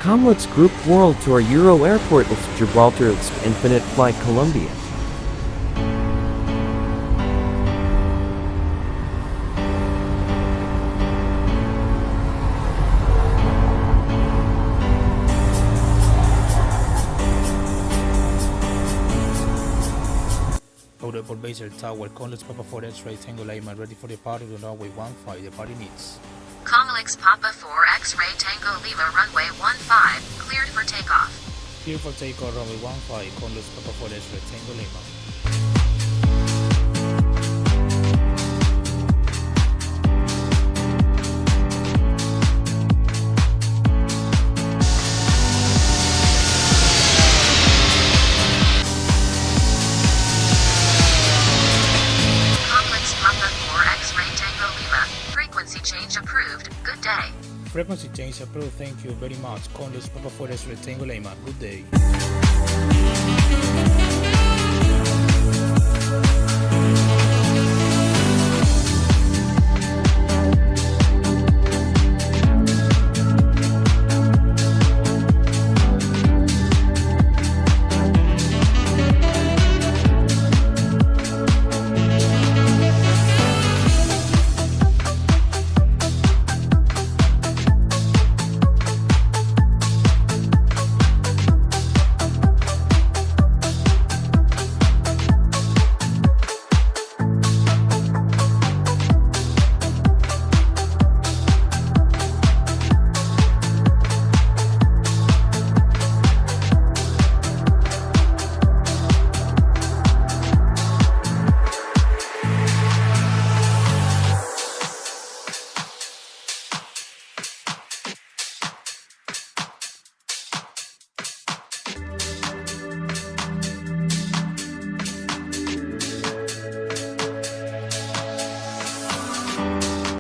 Comlux Group World Tour EuroAirport Gibraltar Infinite Flight Colombia. EuroAirport Basel Tower, Comlux Papa 4-X-Ray Tango Lima, ready for departure to runway 15, the party needs. Comlux Papa 4-X-Ray Tango Lima runway 15, cleared for takeoff. Cleared for takeoff, runway 15, Comlux Papa 4-X-Ray Tango Lima. Change approved. Good day. Frequency change approved. Thank you very much. Comlux Papa 4-X-Ray Tango Lima. Good day.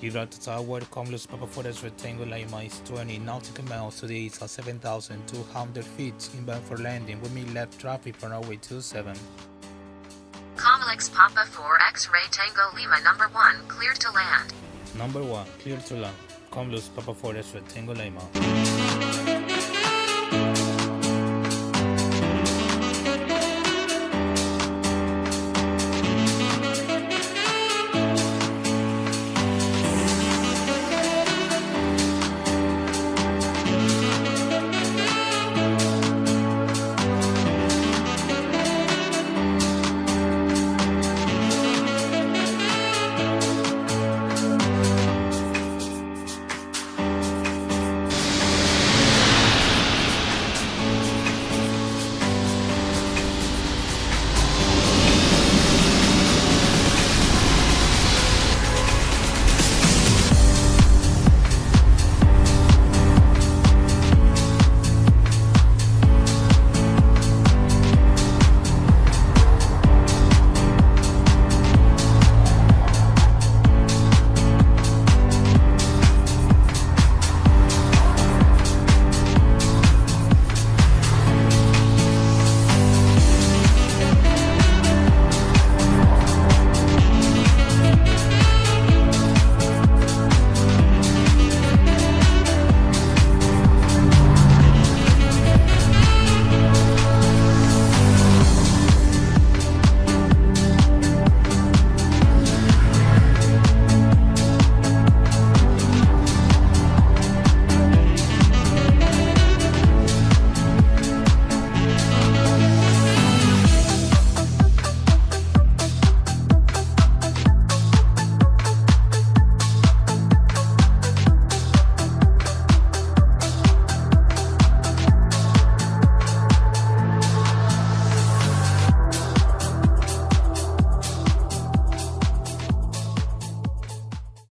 Gibraltar Tower, Comlux Papa 4-X-Ray Tango Lima is 20 nautical miles to the east at 7,200 feet, inbound for landing, with me left traffic for runway 27. Comlux Papa 4-X-Ray Tango Lima number 1, cleared to land. Number 1, cleared to land. Comlux Papa 4-X-Ray Tango Lima.